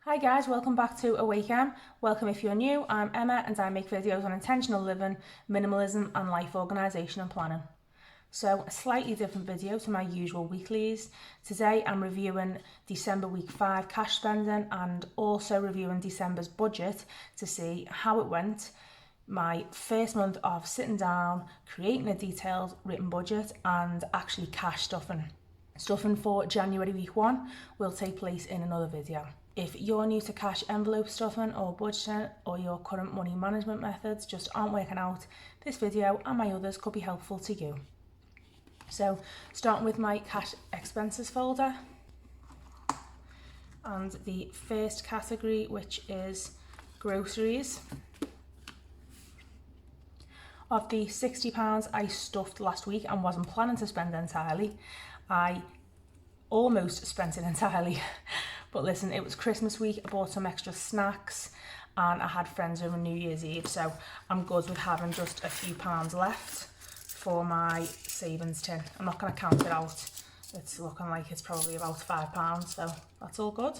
Hi guys, welcome back to Awake. Welcome if you're new. I'm Emma and I make videos on intentional living, minimalism and life organisation and planning. So a slightly different video to my usual weeklies. Today I'm reviewing December week 5 cash spending and also reviewing December's budget to see how it went. My first month of sitting down, creating a detailed written budget and actually cash stuffing. Stuffing for January week 1 will take place in another video. If you're new to cash envelope stuffing or budgeting, or your current money management methods just aren't working out, this video and my others could be helpful to you. So starting with my cash expenses folder, and the first category, which is groceries. Of the £60 I stuffed last week and wasn't planning to spend entirely, I almost spent it entirely. But listen, it was Christmas week, I bought some extra snacks and I had friends over New Year's Eve, so I'm good with having just a few pounds left for my savings tin. I'm not going to count it out. It's looking like it's probably about £5, so that's all good.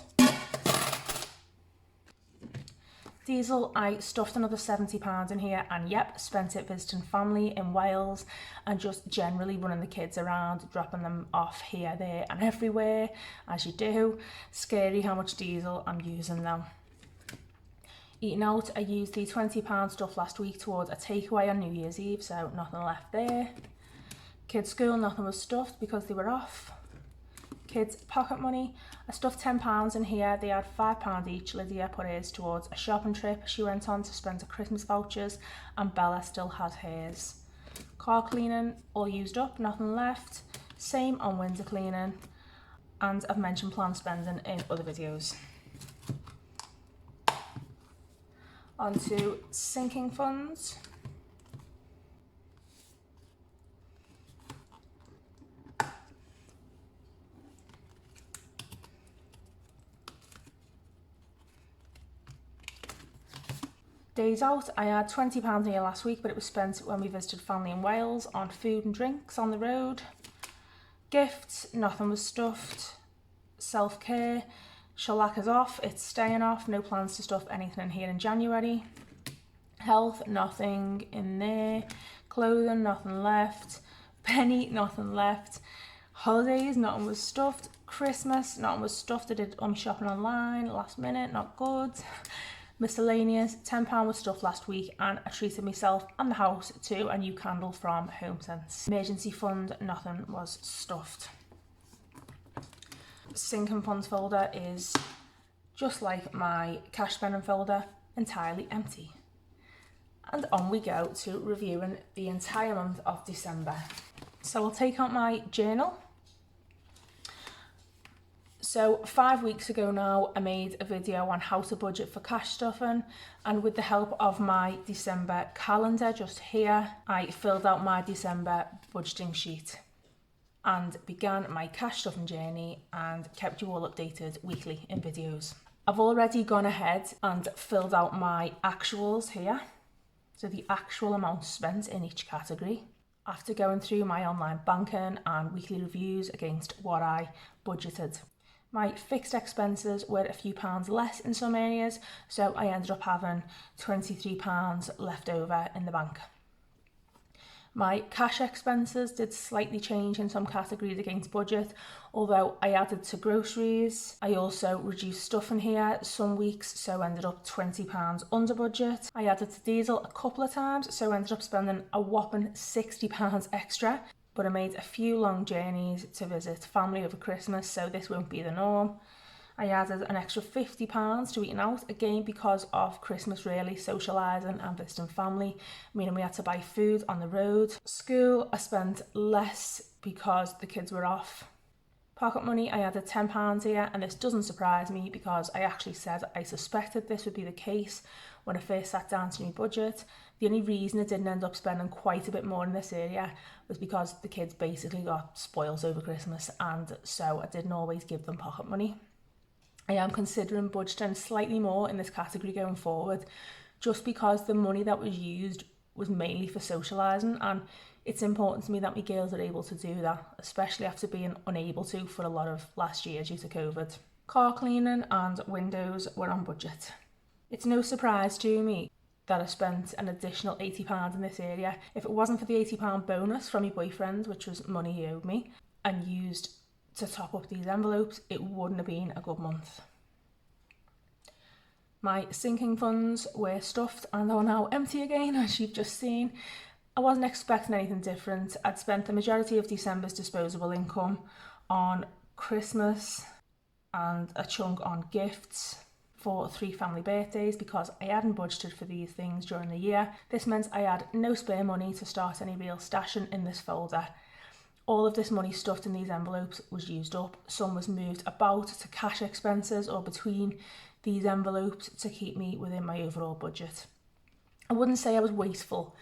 Diesel, I stuffed another £70 in here and yep, spent it visiting family in Wales and just generally running the kids around, dropping them off here, there and everywhere, as you do. Scary how much diesel I'm using now. Eating out, I used the £20 stuff last week towards a takeaway on New Year's Eve, so nothing left there. Kids' school, nothing was stuffed because they were off. Kids' pocket money, I stuffed £10 in here. They had £5 each. Lydia put hers towards a shopping trip she went on to spend her Christmas vouchers, and Bella still had hers. Car cleaning, all used up, nothing left. Same on window cleaning, and I've mentioned planned spending in other videos. On to sinking funds. Days out, I had £20 here last week, but it was spent when we visited family in Wales on food and drinks on the road. Gifts, nothing was stuffed. Self-care, shellac is off, it's staying off, no plans to stuff anything in here in January. Health, nothing in there. Clothing, nothing left. Penny, nothing left. Holidays, nothing was stuffed. Christmas, nothing was stuffed. I did all my shopping online, last minute, not good. Miscellaneous, £10 was stuffed last week and I treated myself and the house to a new candle from HomeSense. Emergency fund, nothing was stuffed. Sinking funds folder is just like my cash spending folder, entirely empty. And on we go to reviewing the entire month of December. So I'll take out my journal. So 5 weeks ago now, I made a video on how to budget for cash stuffing, and with the help of my December calendar just here, I filled out my December budgeting sheet and began my cash stuffing journey and kept you all updated weekly in videos. I've already gone ahead and filled out my actuals here, so the actual amount spent in each category, after going through my online banking and weekly reviews against what I budgeted. My fixed expenses were a few pounds less in some areas, so I ended up having £23 left over in the bank. My cash expenses did slightly change in some categories against budget, although I added to groceries. I also reduced stuff in here some weeks, so ended up £20 under budget. I added to diesel a couple of times, so ended up spending a whopping £60 extra. But I made a few long journeys to visit family over Christmas, so this won't be the norm. I added an extra £50 to eating out, again because of Christmas really, socialising and visiting family, meaning we had to buy food on the road. School, I spent less because the kids were off. Pocket money, I added £10 here, and this doesn't surprise me because I actually said I suspected this would be the case when I first sat down to my budget. The only reason I didn't end up spending quite a bit more in this area was because the kids basically got spoils over Christmas, and so I didn't always give them pocket money. I am considering budgeting slightly more in this category going forward, just because the money that was used was mainly for socialising, and it's important to me that my girls are able to do that, especially after being unable to for a lot of last year due to COVID. Car cleaning and windows were on budget. It's no surprise to me that I spent an additional £80 in this area. If it wasn't for the £80 bonus from my boyfriend, which was money he owed me, and used to top up these envelopes, it wouldn't have been a good month. My sinking funds were stuffed and are now empty again, as you've just seen. I wasn't expecting anything different. I'd spent the majority of December's disposable income on Christmas and a chunk on gifts for 3 family birthdays because I hadn't budgeted for these things during the year. This meant I had no spare money to start any real stashing in this folder. All of this money stuffed in these envelopes was used up. Some was moved about to cash expenses or between these envelopes to keep me within my overall budget. I wouldn't say I was wasteful,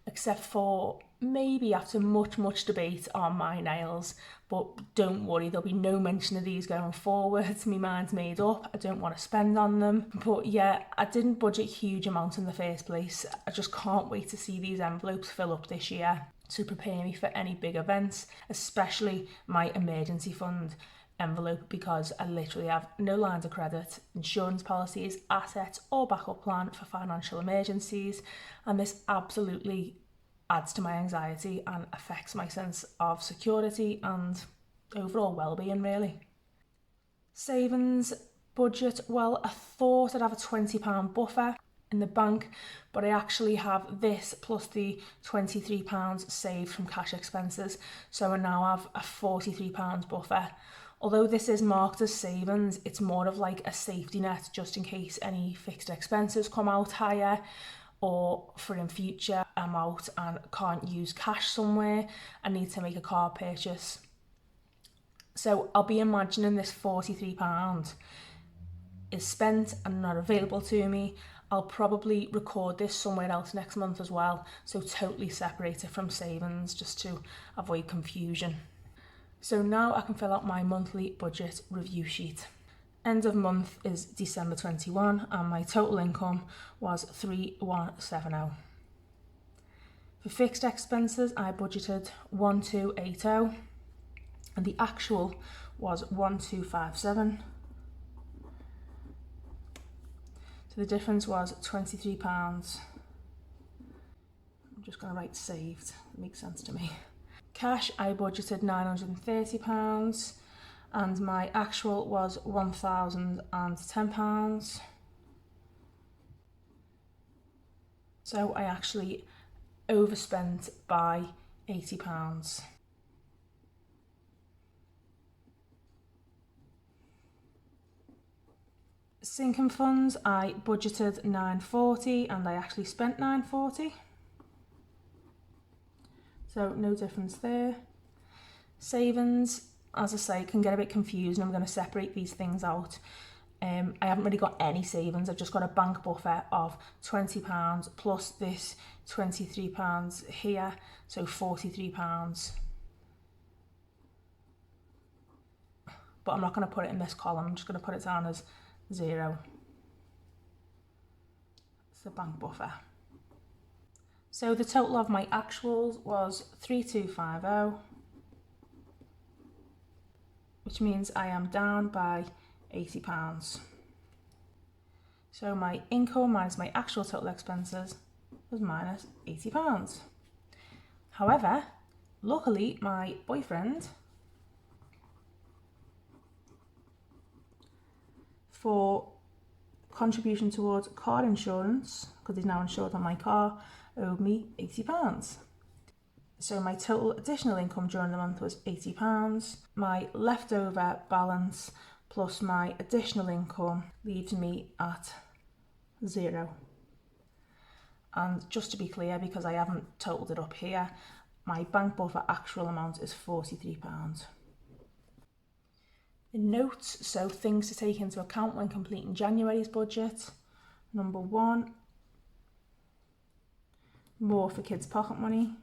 except for maybe after much debate on my nails, but don't worry, there'll be no mention of these going forward. My mind's made up, I don't want to spend on them. But yeah, I didn't budget huge amounts in the first place. I just can't wait to see these envelopes fill up this year to prepare me for any big events, especially my emergency fund envelope, because I literally have no lines of credit, insurance policies, assets or backup plan for financial emergencies, and this absolutely adds to my anxiety and affects my sense of security and overall well-being really. Savings budget, well, I thought I'd have a £20 buffer in the bank, but I actually have this plus the £23 saved from cash expenses, so I now have a £43 buffer. Although this is marked as savings, it's more of like a safety net just in case any fixed expenses come out higher, or for in future I'm out and can't use cash somewhere, I need to make a car purchase. So I'll be imagining this £43 is spent and not available to me. I'll probably record this somewhere else next month as well, so totally separate it from savings just to avoid confusion. So now I can fill out my monthly budget review sheet. End of month is December 21 and my total income was 3170. For fixed expenses I budgeted 1280 and the actual was 1257. So the difference was £23. I'm just going to write saved, it makes sense to me. Cash I budgeted £930 and my actual was £1010. So I actually overspent by £80. Sinking funds I budgeted £940 and I actually spent £940. So no difference there. Savings, as I say, can get a bit confusing. I'm going to separate these things out. I haven't really got any savings. I've just got a bank buffer of £20 plus this £23 here, so £43. But I'm not going to put it in this column. I'm just going to put it down as 0. It's the bank buffer. So the total of my actuals was 3250, which means I am down by £80. So my income minus my actual total expenses was minus £80. However, luckily my boyfriend, for contribution towards car insurance, because he's now insured on my car, owed me £80. So my total additional income during the month was £80. My leftover balance plus my additional income leaves me at 0. And just to be clear, because I haven't totaled it up here, my bank buffer actual amount is £43. In notes, so things to take into account when completing January's budget. Number 1, more for kids' pocket money.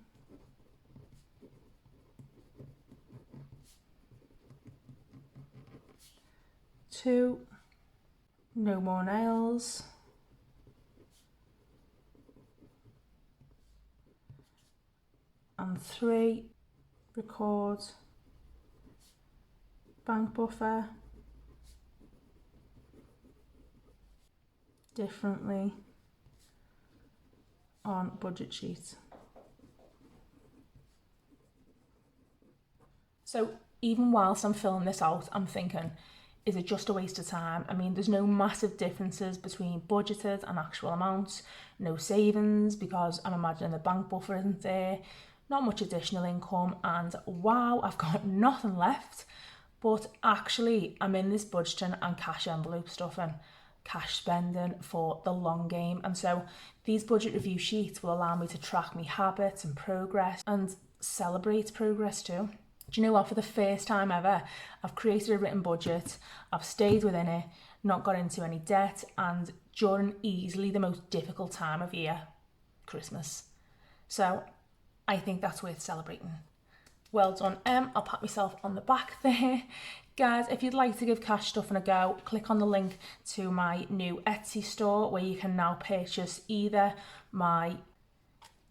2, no more nails. 3, record bank buffer. differently on budget sheets. So even whilst I'm filling this out, I'm thinking, is it just a waste of time? I mean, there's no massive differences between budgeted and actual amounts, no savings because I'm imagining the bank buffer isn't there, not much additional income, and wow, I've got nothing left. But actually, I'm in this budgeting and cash envelope stuffing, cash spending for the long game. And so these budget review sheets will allow me to track my habits and progress and celebrate progress too. Do you know what? For the first time ever, I've created a written budget, I've stayed within it, not got into any debt, and during easily the most difficult time of year, Christmas. So I think that's worth celebrating. Well done, I'll pat myself on the back there. Guys, if you'd like to give cash stuffing a go, click on the link to my new Etsy store where you can now purchase either my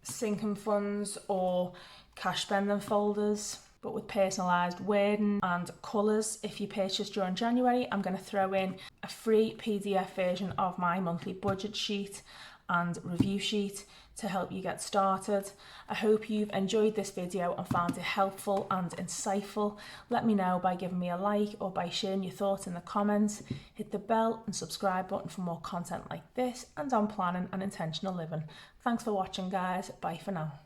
sinking funds or cash spending folders, but with personalised wording and colours. If you purchase during January, I'm going to throw in a free PDF version of my monthly budget sheet and review sheet to help you get started. I hope you've enjoyed this video and found it helpful and insightful. Let me know by giving me a like or by sharing your thoughts in the comments. Hit the bell and subscribe button for more content like this and on planning and intentional living. Thanks for watching, guys. Bye for now.